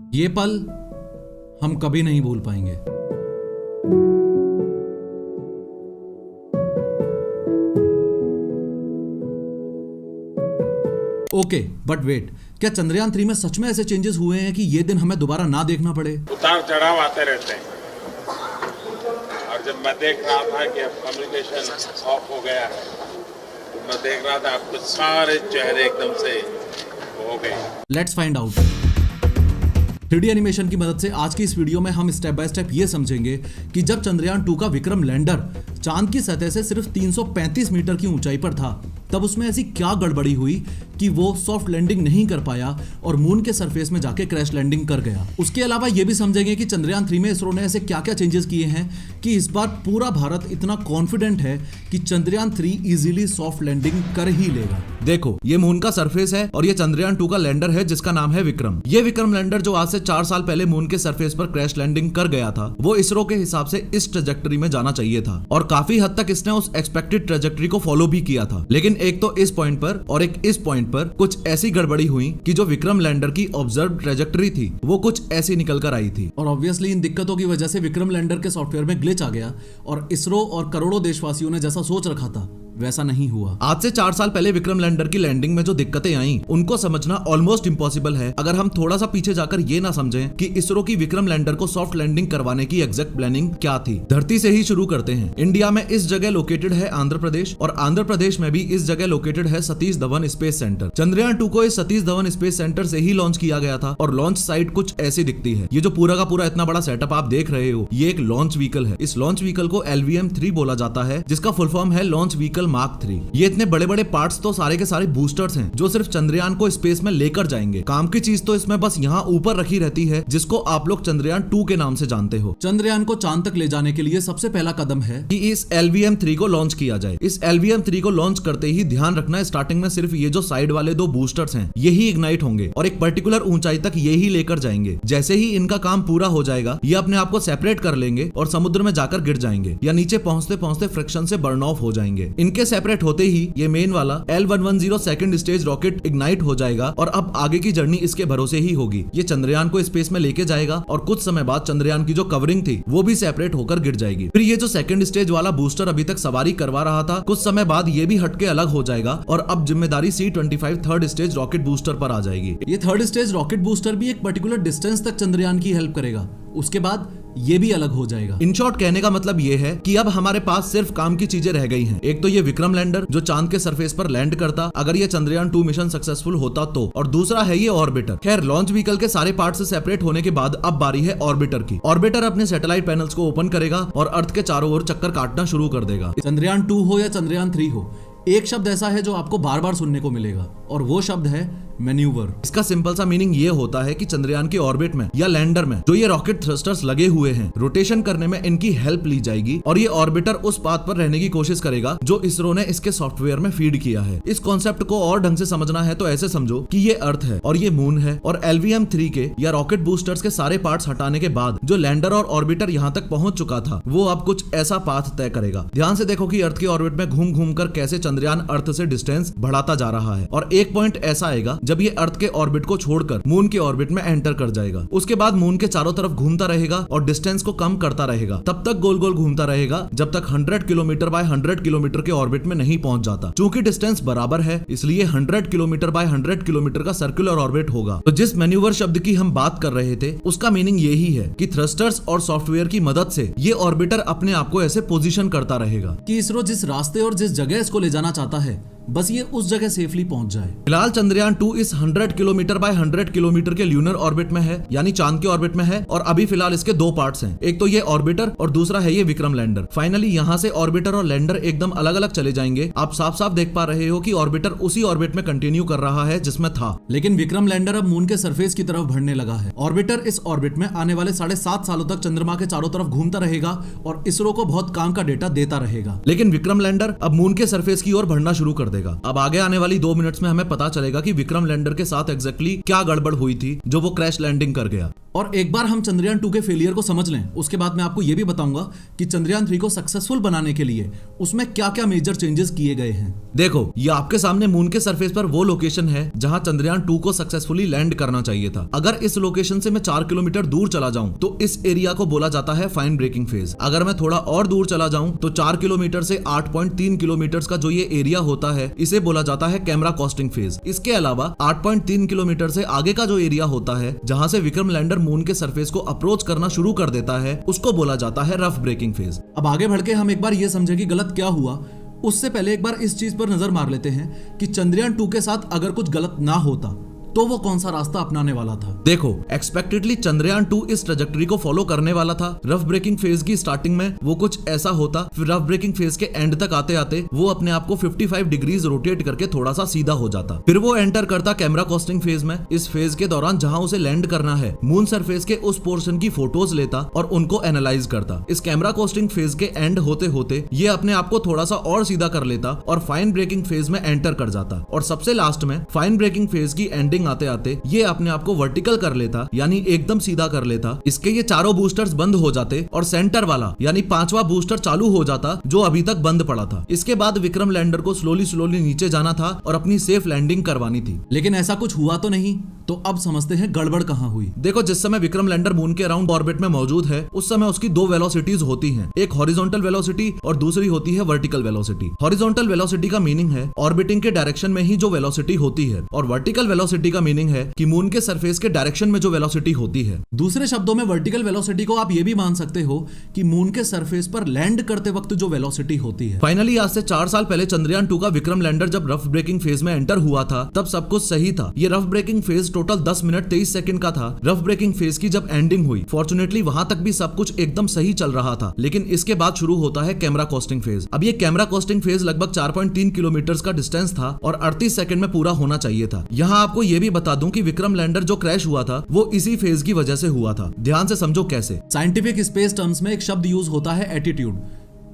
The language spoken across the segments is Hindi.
ये पल हम कभी नहीं भूल पाएंगे। ओके, बट वेट, क्या चंद्रयान 3 में सच में ऐसे चेंजेस हुए हैं कि ये दिन हमें दोबारा ना देखना पड़े? उतार चढ़ाव आते रहते हैं और जब मैं देख रहा था कि अब कम्युनिकेशन ऑफ हो गया है तो मैं देख रहा था आपके सारे चेहरे एकदम से हो गए। Let's find out. 3D animation की मदद से आज की इस वीडियो में हम स्टेप बाय स्टेप ये समझेंगे कि जब चंद्रयान 2 का विक्रम लैंडर चांद की सतह से सिर्फ 335 मीटर की ऊंचाई पर था, तब उसमें ऐसी क्या गड़बड़ी हुई कि वो सॉफ्ट लैंडिंग नहीं कर पाया और मून के सरफेस में जाके क्रैश लैंडिंग कर गया। उसके अलावा ये भी समझेंगे कि चंद्रयान 3 में इसरो ने ऐसे क्या क्या चेंजेस किए हैं कि इस बार पूरा भारत इतना कॉन्फिडेंट है कि चंद्रयान 3 इजीली सॉफ्ट लैंडिंग कर ही लेगा। देखो, ये मून का सरफेस है और ये चंद्रयान 2 का लैंडर है जिसका नाम है विक्रम। ये विक्रम लैंडर जो आज से 4 साल पहले मून के सरफेस पर क्रैश लैंडिंग कर गया था, वो इसरो के हिसाब से इस ट्रेजेक्टरी में जाना चाहिए था और काफी हद तक इसने उस एक्सपेक्टेड ट्रेजेक्टरी को फॉलो भी किया था। लेकिन एक तो इस पॉइंट पर और एक इस पॉइंट पर कुछ ऐसी गड़बड़ी हुई कि जो विक्रम लैंडर की ऑब्जर्व ट्रेजेक्टरी थी वो कुछ ऐसी निकल कर आई थी और ऑब्वियसली इन दिक्कतों की वजह से विक्रम लैंडर के सॉफ्टवेयर में ग्लिच आ गया और इसरो और करोड़ों देशवासियों ने जैसा सोच रखा था वैसा नहीं हुआ। आज से 4 साल पहले विक्रम लैंडर की लैंडिंग में जो दिक्कतें आई उनको समझना ऑलमोस्ट इम्पॉसिबल है अगर हम थोड़ा सा पीछे जाकर ये ना समझें कि इसरो की विक्रम लैंडर को सॉफ्ट लैंडिंग करवाने की एग्जैक्ट प्लानिंग क्या थी। धरती से ही शुरू करते हैं। इंडिया में इस जगह लोकेटेड है आंध्र प्रदेश और आंध्र प्रदेश में भी इस जगह लोकेटेड है सतीश धवन स्पेस सेंटर। चंद्रयान 2 को इस सतीश धवन स्पेस सेंटर से ही लॉन्च किया गया था और लॉन्च साइट कुछ ऐसी दिखती है। ये जो पूरा का पूरा इतना बड़ा सेटअप आप देख रहे हो, ये एक लॉन्च व्हीकल है। इस लॉन्च व्हीकल को LVM-3 बोला जाता है जिसका फुल फॉर्म है लॉन्च व्हीकल मार्क 3। ये इतने बड़े बड़े पार्ट्स तो सारे के सारे बूस्टर्स हैं जो सिर्फ चंद्रयान को स्पेस में लेकर जाएंगे। काम की चीज तो इसमें बस यहाँ ऊपर रखी रहती है जिसको आप लोग चंद्रयान 2 के नाम से जानते हो। चंद्रयान को चांद तक ले जाने के लिए सबसे पहला कदम है कि इस LVM-3 को लॉन्च किया जाए। इस LVM-3 को लॉन्च करते ही ध्यान रखना है स्टार्टिंग में सिर्फ ये जो साइड वाले 2 बूस्टर्स हैं यही इग्नाइट होंगे और एक पर्टिकुलर ऊंचाई तक ये ही लेकर जाएंगे। जैसे ही इनका काम पूरा हो जाएगा ये अपने आप को सेपरेट कर लेंगे और समुद्र में जाकर गिर जाएंगे या नीचे पहुंचते पहुंचते फ्रिक्शन से बर्न ऑफ हो जाएंगे। इनके सेपरेट होते ही ये मेन वाला L110 second stage rocket ignite हो जाएगा और अब आगे की जर्नी इसके भरोसे ही होगी। ये चंद्रयान को स्पेस में लेके जाएगा और कुछ समय बाद चंद्रयान की जो कवरिंग थी वो भी सेपरेट होकर गिर जाएगी। फिर ये जो सेकंड स्टेज वाला बूस्टर अभी तक सवारी करवा रहा था कुछ समय बाद ये भी हटके अलग हो जाएगा और अब जिम्मेदारी C-25 third stage rocket booster पर आ जाएगी। ये थर्ड स्टेज रॉकेट बूस्टर भी एक पर्टिकुलर डिस्टेंस तक चंद्रयान की हेल्प करेगा, उसके बाद ये भी अलग हो जाएगा। इन शॉर्ट कहने का मतलब ये है कि अब हमारे पास सिर्फ काम की चीजें रह गई हैं। एक तो ये विक्रम लैंडर जो चांद के सरफेस पर लैंड करता अगर ये चंद्रयान 2 मिशन सक्सेसफुल होता तो, और दूसरा है ये ऑर्बिटर। खैर, लॉन्च व्हीकल के सारे पार्ट से सेपरेट होने के बाद अब बारी है ऑर्बिटर की। ऑर्बिटर अपने सैटेलाइट पैनल्स को ओपन करेगा और अर्थ के चारों ओर चक्कर काटना शुरू कर देगा। चंद्रयान 2 हो या चंद्रयान 3 हो, एक शब्द ऐसा है जो आपको बार बार सुनने को मिलेगा और वो शब्द है मैन्यूवर। इसका सिंपल सा मीनिंग ये होता है कि चंद्रयान के ऑर्बिट में या लैंडर में जो ये रॉकेट थ्रस्टर्स लगे हुए हैं रोटेशन करने में इनकी हेल्प ली जाएगी और ये ऑर्बिटर उस पाथ पर रहने की कोशिश करेगा जो इसरो ने इसके सॉफ्टवेयर में फीड किया है। इस कॉन्सेप्ट को और ढंग से समझना है तो ऐसे समझो कि ये अर्थ है और ये मून है और LVM-3 के या रॉकेट बूस्टर्स के सारे पार्ट्स हटाने के बाद जो लैंडर और ऑर्बिटर यहाँ तक पहुंच चुका था वो अब कुछ ऐसा पाथ तय करेगा। ध्यान से देखो कि अर्थ के ऑर्बिट में घूम घूम कर कैसे चंद्रयान अर्थ से डिस्टेंस बढ़ाता जा रहा है और एक पॉइंट ऐसा आएगा जब ये अर्थ के ऑर्बिट को छोड़कर मून के ऑर्बिट में एंटर कर जाएगा। उसके बाद मून के चारों तरफ घूमता रहेगा और डिस्टेंस को कम करता रहेगा, तब तक गोल गोल घूमता रहेगा जब तक 100 किलोमीटर बाय 100 किलोमीटर के ऑर्बिट में नहीं पहुंच जाता। चूंकि डिस्टेंस बराबर है इसलिए 100 किलोमीटर बाय 100 किलोमीटर का सर्कुलर ऑर्बिट होगा। तो जिस मैन्यूवर शब्द की हम बात कर रहे थे उसका मीनिंग यही है कि थ्रस्टर्स और सॉफ्टवेयर की मदद से ये ऑर्बिटर अपने आप को ऐसे पोजीशन करता रहेगा कि इसरो जिस रास्ते और जिस जगह इसको ले जाना चाहता है बस ये उस जगह सेफली पहुंच जाए। फिलहाल चंद्रयान 2 इस 100 किलोमीटर बाय 100 किलोमीटर के ल्यूनर ऑर्बिट में है यानी चांद के ऑर्बिट में है और अभी फिलहाल इसके 2 पार्ट्स हैं, एक तो ये ऑर्बिटर और दूसरा है ये विक्रम लैंडर। फाइनली यहाँ से ऑर्बिटर और लैंडर एकदम अलग अलग चले जाएंगे। आप साफ साफ देख पा रहे हो कि ऑर्बिटर उसी ऑर्बिट में कंटिन्यू कर रहा है जिसमें था, लेकिन विक्रम लैंडर अब मून के सरफेस की तरफ बढ़ने लगा है। ऑर्बिटर इस ऑर्बिट में आने वाले 7.5 सालों तक चंद्रमा के चारों तरफ घूमता रहेगा और इसरो को बहुत काम का डेटा देता रहेगा। लेकिन विक्रम लैंडर अब मून के सरफेस की ओर बढ़ना शुरू कर देगा। अब आगे आने वाली 2 मिनट्स में हमें पता चलेगा कि विक्रम लैंडर के साथ एग्जैक्टली क्या गड़बड़ हुई थी जो वो क्रैश लैंडिंग कर गया। और एक बार हम चंद्रयान 2 के फेलियर को समझ लें, उसके बाद मैं आपको यह भी बताऊंगा कि चंद्रयान 3 को सक्सेसफुल बनाने के लिए उसमें क्या क्या मेजर चेंजेस किए गए हैं। देखो, ये आपके सामने मून के सरफेस पर वो लोकेशन है जहां चंद्रयान 2 को सक्सेसफुली लैंड करना चाहिए था। अगर इस लोकेशन से मैं 4 किलोमीटर दूर चला जाऊं तो इस एरिया को बोला जाता है फाइन ब्रेकिंग फेज। अगर मैं थोड़ा और दूर चला जाऊं तो 4 किलोमीटर से 8.3 किलोमीटर का जो ये एरिया होता है इसे बोला जाता है कैमरा कॉस्टिंग फेज। इसके अलावा 8.3 किलोमीटर से आगे का जो एरिया होता है जहां से विक्रम लैंडर मून के सरफेस को अप्रोच करना शुरू कर देता है उसको बोला जाता है रफ ब्रेकिंग फेज। अब आगे बढ़ के हम एक बार ये समझे कि गलत क्या हुआ, उससे पहले एक बार इस चीज पर नजर मार लेते हैं कि चंद्रयान 2 के साथ अगर कुछ गलत ना होता तो वो कौन सा रास्ता अपनाने वाला था। देखो, एक्सपेक्टेडली चंद्रयान 2 इस ट्रैजेक्टरी को फॉलो करने वाला था। रफ ब्रेकिंग फेज की स्टार्टिंग में वो कुछ ऐसा होता, फिर रफ ब्रेकिंग फेज के एंड तक आते आते वो अपने आप को 55 डिग्रीज रोटेट करके थोड़ा सा सीधा हो जाता। फिर वो एंटर करता कैमरा कॉस्टिंग फेज में। इस फेज के दौरान जहां उसे लैंड करना है मून सरफेस के उस पोर्शन की फोटोज लेता और उनको एनालाइज करता। इस कैमरा कॉस्टिंग फेज के एंड होते होते ये अपने आप को थोड़ा सा और सीधा कर लेता और फाइन ब्रेकिंग फेज में एंटर कर जाता। और सबसे लास्ट में फाइन ब्रेकिंग फेज की एंडिंग आते आते ये अपने आप को वर्टिकल कर लेता, यानी एकदम सीधा कर लेता। इसके ये चारों बूस्टर्स बंद हो जाते और सेंटर वाला यानी 5वां बूस्टर चालू हो जाता जो अभी तक बंद पड़ा था। इसके बाद विक्रम लैंडर को स्लोली नीचे जाना था और अपनी सेफ लैंडिंग करवानी थी। लेकिन ऐसा कुछ हुआ तो नहीं। तो अब समझते हैं गड़बड़ कहां हुई। देखो, जिस समय विक्रम लैंडर मून के अराउंड ऑर्बिट में मौजूद है उस समय उसकी 2 वेलोसिटीज होती हैं, एक हॉरिजॉन्टल वेलोसिटी और दूसरी होती है वर्टिकल वेलोसिटी। हॉरिजॉन्टल वेलोसिटी का मीनिंग है ऑर्बिटिंग के डायरेक्शन में ही जो वेलोसिटी होती है और वर्टिकल वेलोसिटी का मीनिंग है कि मून के सरफेस के डायरेक्शन में जो वेलोसिटी होती है। दूसरे शब्दों में वर्टिकल वेलोसिटी को आप ये भी मान सकते हो कि मून के सरफेस पर लैंड करते वक्त जो वेलोसिटी होती है। फाइनली आज से 4 साल पहले चंद्रयान 2 का विक्रम लैंडर जब रफ ब्रेकिंग फेज में एंटर हुआ था तब सब कुछ सही था। ये rough breaking phase total 10 minute 23 second का था। रफ ब्रेकिंग फेज की जब एंडिंग हुई, फॉर्चुनेटली वहां तक भी सब कुछ एकदम सही चल रहा था। लेकिन इसके बाद शुरू होता है कैमरा कॉस्टिंग फेज। अब ये कैमरा कॉस्टिंग फेज लगभग 4.3 किलोमीटर का डिस्टेंस था और 38 सेकंड में पूरा होना चाहिए था। यहाँ आपको ये भी बता दूं कि विक्रम लैंडर जो क्रैश हुआ था वो इसी फेज की वजह से हुआ था। ध्यान से समझो कैसे। साइंटिफिक स्पेस टर्म्स में एक शब्द यूज होता है एटीट्यूड।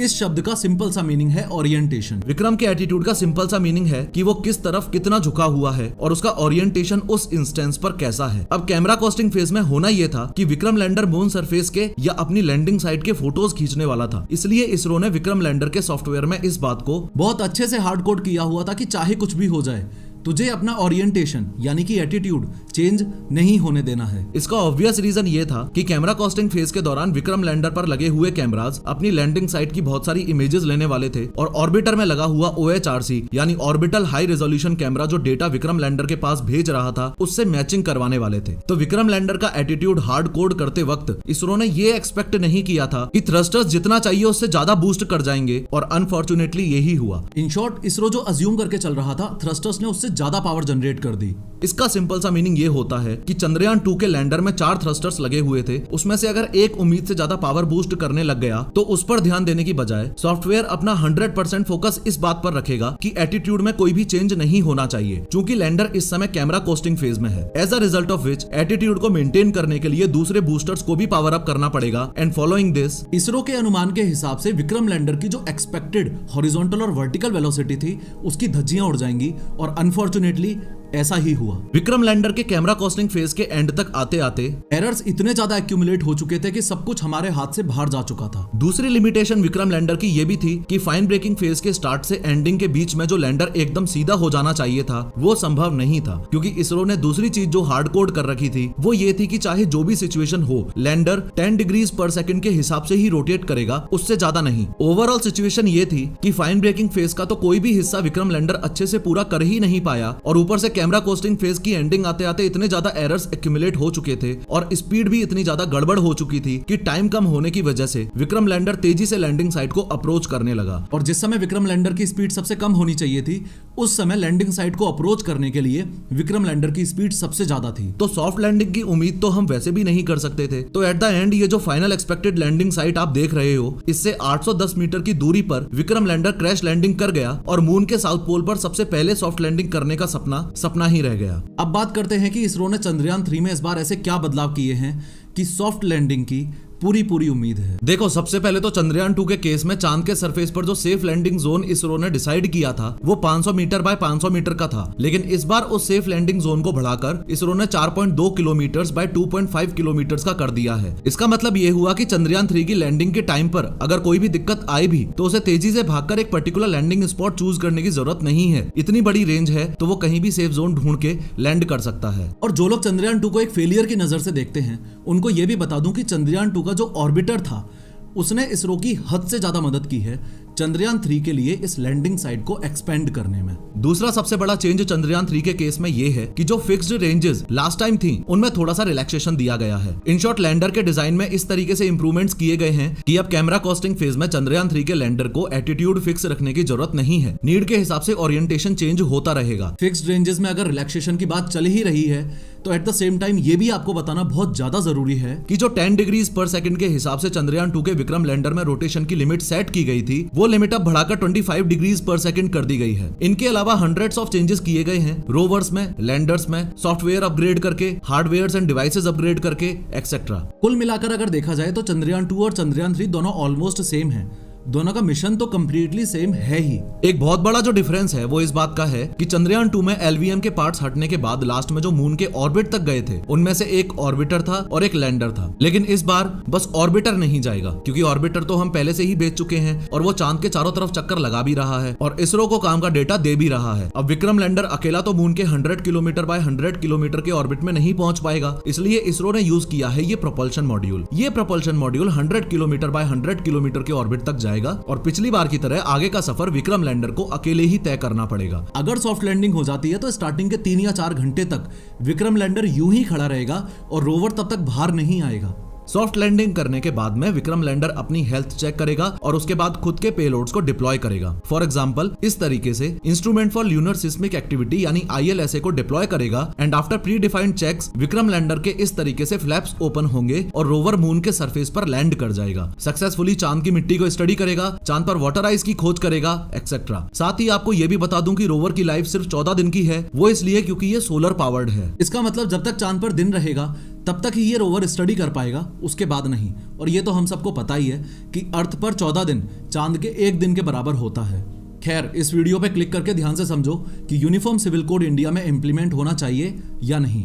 इस शब्द का सिंपल सा मीनिंग है ओरिएंटेशन। विक्रम के एटीट्यूड का सिंपल सा मीनिंग है कि वो किस तरफ कितना झुका हुआ है और उसका ओरिएंटेशन उस इंस्टेंस पर कैसा है। अब कैमरा कॉस्टिंग फेज में होना यह था कि विक्रम लैंडर मून सरफेस के या अपनी लैंडिंग साइट के फोटोज खींचने वाला था। इसलिए इसरो ने विक्रम लैंडर के सॉफ्टवेयर में इस बात को बहुत अच्छे से हार्ड कोड किया हुआ था कि चाहे कुछ भी हो जाए तुझे अपना ओरिएंटेशन यानी कि एटीट्यूड चेंज नहीं होने देना है। इसका ऑब्वियस रीजन ये था कि कैमरा कॉस्टिंग फेज के दौरान विक्रम लैंडर पर लगे हुए कैमराज अपनी लैंडिंग साइट की बहुत सारी इमेजेस लेने वाले थे और ऑर्बिटर में लगा हुआ OHRC यानी ऑर्बिटल हाई रेजोल्यूशन कैमरा जो डेटा विक्रम लैंडर के पास भेज रहा था उससे मैचिंग करवाने वाले थे। तो विक्रम लैंडर का एटीट्यूड हार्ड कोड करते वक्त इसरो ने ये एक्सपेक्ट नहीं किया था कि थ्रस्टर्स जितना चाहिए उससे ज्यादा बूस्ट कर जाएंगे और अनफॉर्चुनेटली यही हुआ। इन शॉर्ट, इसरो जो अज्यूम करके चल रहा था थ्रस्टर्स ने उससे ज्यादा पावर जनरेट कर दी। इसका सिंपल सा मीनिंग ये होता है कि चंद्रयान 2 के लैंडर में 4 थ्रस्टर्स लगे हुए थे, उसमें से अगर एक उम्मीद से ज्यादा पावर बूस्ट करने लग गया तो उस पर ध्यान देने की बजाय सॉफ्टवेयर अपना 100% फोकस इस बात पर रखेगा कि एटीट्यूड में कोई भी चेंज नहीं होना चाहिए, क्योंकि लैंडर इस समय कैमरा कोस्टिंग फेज में है। As a result of which attitude को मेंटेन करने के लिए दूसरे बूस्टर्स को भी पावर अप करना पड़ेगा। एंड फॉलोइंग दिस, इसरो के अनुमान के हिसाब से विक्रम लैंडर की जो एक्सपेक्टेड हॉरिजॉन्टल और वर्टिकल वेलोसिटी थी उसकी धज्जियां उड़ जाएंगी और अनफॉर्चुनेटली ऐसा ही हुआ। विक्रम लैंडर के कैमरा कॉस्टिंग फेज के एंड तक आते आते एरर्स इतने ज्यादा एक्यूमुलेट हो चुके थे कि सब कुछ हमारे हाथ से बाहर जा चुका था। दूसरी लिमिटेशन विक्रम लैंडर की ये भी थी कि फाइन ब्रेकिंग फेज के स्टार्ट से एंडिंग के बीच में जो लैंडर एकदम सीधा हो जाना चाहिए था वो संभव नहीं था, क्योंकि इसरो ने दूसरी चीज जो हार्ड कोड कर रखी थी वो ये थी कि चाहे जो भी सिचुएशन हो लैंडर 10 डिग्रीज पर सेकंड के हिसाब से ही रोटेट करेगा, उससे ज्यादा नहीं। ओवरऑल सिचुएशन ये थी कि फाइन ब्रेकिंग फेज का तो कोई भी हिस्सा विक्रम लैंडर अच्छे से पूरा कर ही नहीं पाया और ऊपर से कैमरा कोस्टिंग फेज की एंडिंग आते आते इतने ज्यादा एरर्स एक्यूमुलेट हो चुके थे और स्पीड भी इतनी ज्यादा गड़बड़ हो चुकी थी कि टाइम कम होने की वजह से विक्रम लैंडर तेजी से लैंडिंग साइट को अप्रोच करने लगा। और जिस समय विक्रम लैंडर की स्पीड सबसे कम होनी चाहिए थी उस समय लैंडिंग साइट को अप्रोच करने के लिए विक्रम लैंडर की स्पीड सबसे ज्यादा थी। तो सॉफ्ट लैंडिंग की उम्मीद तो हम वैसे भी नहीं कर सकते थे। तो एट द एंड ये जो फाइनल एक्सपेक्टेड लैंडिंग साइट आप देख रहे हो इससे 810 मीटर की दूरी पर विक्रम लैंडर क्रैश लैंडिंग कर गया और मून के साउथ पोल पर सबसे पहले सॉफ्ट लैंडिंग करने का सपना ही रह गया। अब बात करते हैं कि इसरो ने चंद्रयान 3 में इस बार ऐसे क्या बदलाव किए हैं कि सॉफ्ट लैंडिंग की पूरी उम्मीद है। देखो, सबसे पहले तो चंद्रयान 2 के केस में चांद के सरफेस पर जो सेफ लैंडिंग जोन इसरो ने डिसाइड किया था वो 500 मीटर बाय 500 मीटर का था, लेकिन इस बार उस सेफ लैंडिंग जोन को बढ़ाकर इसरो ने 4.2 किलोमीटर बाय 2.5 किलोमीटर का कर दिया है। इसका मतलब ये हुआ कि चंद्रयान 3 की लैंडिंग के टाइम पर अगर कोई भी दिक्कत आए भी तो उसे तेजी से भागकर एक पर्टिकुलर लैंडिंग स्पॉट चूज करने की जरूरत नहीं है। इतनी बड़ी रेंज है तो वो कहीं भी सेफ जोन ढूंढ के लैंड कर सकता है। और जो लोग चंद्रयान 2 को एक फेलियर की नजर से देखते हैं उनको ये भी बता दूं कि चंद्रयान 2 का जो ऑर्बिटर था उसने इसरो की हद से ज्यादा मदद की है चंद्रयान 3 के लिए इस लैंडिंग साइट को एक्सपेंड करने में। दूसरा सबसे बड़ा चेंज चंद्रयान 3 के केस में ये है कि जो फिक्स्ड रेंजेस लास्ट टाइम थी उनमें थोड़ा सा रिलैक्सेशन दिया गया है। इन शॉर्ट, लैंडर के डिजाइन में इस तरीके से इंप्रूवमेंट्स किए गए हैं कि अब कैमरा कॉस्टिंग फेज में चंद्रयान 3 के लैंडर को एटीट्यूड फिक्स रखने की जरूरत नहीं है। नीड के हिसाब से ओरिएंटेशन चेंज होता रहेगा। फिक्स्ड रेंजेस में अगर रिलैक्सेशन की बात चल ही रही है तो एट द सेम टाइम ये भी आपको बताना बहुत ज्यादा जरूरी है कि जो 10 डिग्रीज पर सेकंड के हिसाब से चंद्रयान 2 के विक्रम लैंडर में रोटेशन की लिमिट सेट की गई थी वो लिमिट अब बढ़ाकर 25 डिग्रीज पर सेकंड कर दी गई है। इनके अलावा हंड्रेड्स ऑफ चेंजेस किए गए हैं रोवर्स में, लैंडर्स में, सॉफ्टवेयर अपग्रेड करके, हार्डवेयर एंड डिवाइसेस अपग्रेड करके एक्सेट्रा। कुल मिलाकर अगर देखा जाए तो चंद्रयान 2 और चंद्रयान 3 दोनों ऑलमोस्ट सेम है। दोनों का मिशन तो कंप्लीटली सेम है ही। एक बहुत बड़ा जो डिफरेंस है वो इस बात का है कि चंद्रयान 2 में एलवीएम के पार्ट्स हटने के बाद लास्ट में जो मून के ऑर्बिट तक गए थे उनमें से एक ऑर्बिटर था और एक लैंडर था, लेकिन इस बार बस ऑर्बिटर नहीं जाएगा क्योंकि ऑर्बिटर तो हम पहले से ही भेज चुके हैं और वो चांद के चारों तरफ चक्कर लगा भी रहा है और इसरो को काम का डेटा दे भी रहा है। अब विक्रम लैंडर अकेला तो मून के 100 किलोमीटर बाय 100 किलोमीटर के ऑर्बिट में नहीं पहुंच पाएगा, इसलिए इसरो ने यूज किया है ये प्रोपल्शन मॉड्यूल। ये propulsion module 100 kilometre bye 100 kilometre के ऑर्बिट तक जाएगा और पिछली बार की तरह आगे का सफर विक्रम लैंडर को अकेले ही तय करना पड़ेगा। अगर सॉफ्ट लैंडिंग हो जाती है तो स्टार्टिंग के 3 या 4 घंटे तक विक्रम लैंडर यूं ही खड़ा रहेगा और रोवर तब तक बाहर नहीं आएगा। सॉफ्ट लैंडिंग करने के बाद में विक्रम लैंडर अपनी हेल्थ चेक करेगा और उसके बाद खुद के पेलोड्स को डिप्लॉय करेगा। फॉर एग्जांपल, इस तरीके से instrument for lunar seismic activity यानी ILSA को डिप्लॉय करेगा and after predefined checks Vikram lander के इस तरीके से फ्लैप्स ओपन होंगे और रोवर मून के सरफेस पर लैंड कर जाएगा। सक्सेसफुली चांद की मिट्टी को स्टडी करेगा, चांद पर वाटर आइस की खोज करेगा एक्सेट्रा। साथ ही आपको यह भी बता दूं कि रोवर की लाइफ सिर्फ 14 दिन की है, वो इसलिए क्योंकि ये सोलर पावर्ड है। इसका मतलब जब तक चांद पर दिन रहेगा तब तक ही ये रोवर स्टडी कर पाएगा, उसके बाद नहीं। और ये तो हम सबको पता ही है कि अर्थ पर 14 दिन चांद के 1 दिन के बराबर होता है। खैर, इस वीडियो पे क्लिक करके ध्यान से समझो कि यूनिफॉर्म सिविल कोड इंडिया में इंप्लीमेंट होना चाहिए या नहीं।